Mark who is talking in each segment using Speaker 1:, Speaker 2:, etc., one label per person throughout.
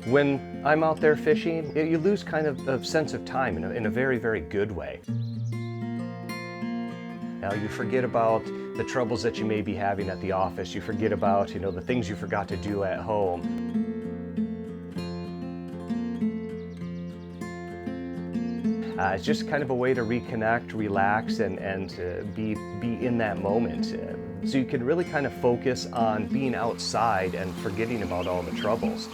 Speaker 1: When I'm out there fishing, you lose kind of a sense of time in a very, very good way. Now you forget about the troubles that you may be having at the office. You forget about, the things you forgot to do at home. It's just kind of a way to reconnect, relax, and be in that moment. So you can really kind of focus on being outside and forgetting about all the troubles.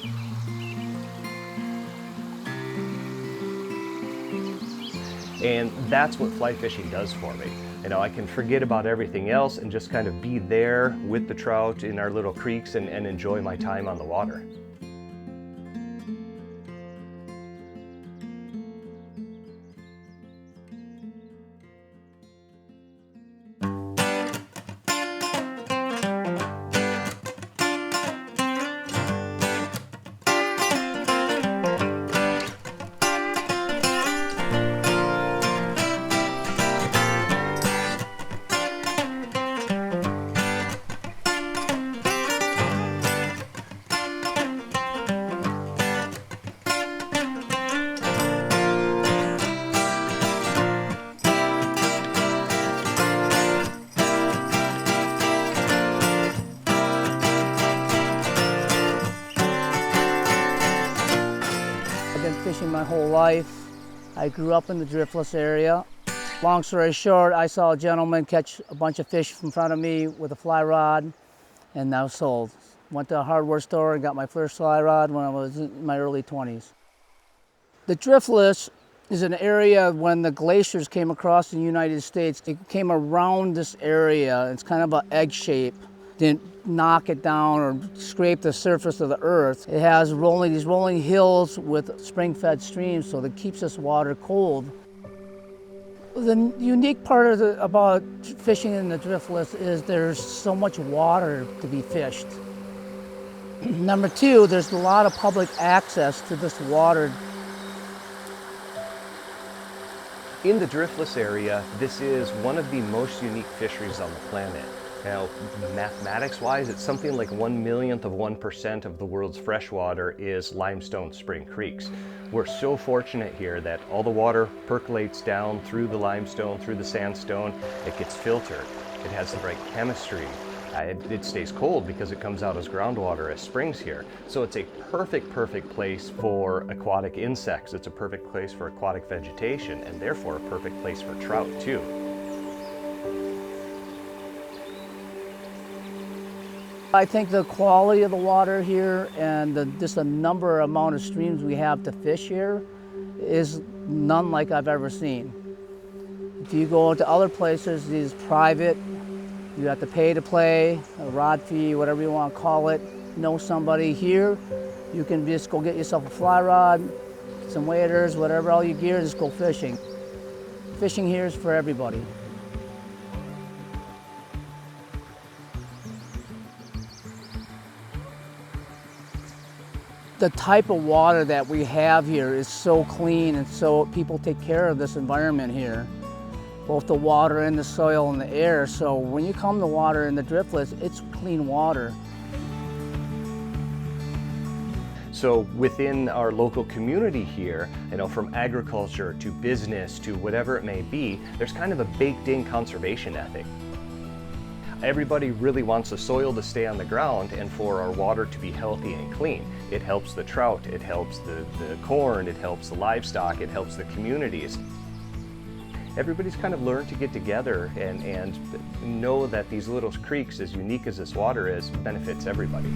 Speaker 1: And that's what fly fishing does for me. I can forget about everything else and just kind of be there with the trout in our little creeks and enjoy my time on the water.
Speaker 2: I've been fishing my whole life. I grew up in the Driftless area. Long story short, I saw a gentleman catch a bunch of fish in front of me with a fly rod, and I was sold. Went to a hardware store and got my first fly rod when I was in my early 20s. The Driftless is an area when the glaciers came across the United States. It came around this area. It's kind of an egg shape. Didn't knock it down or scrape the surface of the earth. It has these rolling hills with spring-fed streams, so that keeps this water cold. The unique part about fishing in the Driftless is there's so much water to be fished. Number two, there's a lot of public access to this water.
Speaker 1: In the Driftless area, this is one of the most unique fisheries on the planet. Now, mathematics-wise, it's something like 1/1,000,000% of the world's freshwater is limestone spring creeks. We're so fortunate here that all the water percolates down through the limestone, through the sandstone. It gets filtered. It has the right chemistry. It stays cold because it comes out as groundwater, as springs here. So it's a perfect place for aquatic insects. It's a perfect place for aquatic vegetation, and therefore a perfect place for trout too.
Speaker 2: I think the quality of the water here and just the amount of streams we have to fish here is none like I've ever seen. If you go to other places, these private, you have to pay to play, a rod fee, whatever you want to call it. Know somebody here, you can just go get yourself a fly rod, some waders, whatever, all your gear, just go fishing. Fishing here is for everybody. The type of water that we have here is so clean, and so people take care of this environment here. Both the water and the soil and the air. So when you come to water in the Driftless, it's clean water.
Speaker 1: So within our local community here, from agriculture to business to whatever it may be, there's kind of a baked-in conservation ethic. Everybody really wants the soil to stay on the ground and for our water to be healthy and clean. It helps the trout, it helps the corn, it helps the livestock, it helps the communities. Everybody's kind of learned to get together and know that these little creeks, as unique as this water is, benefits everybody.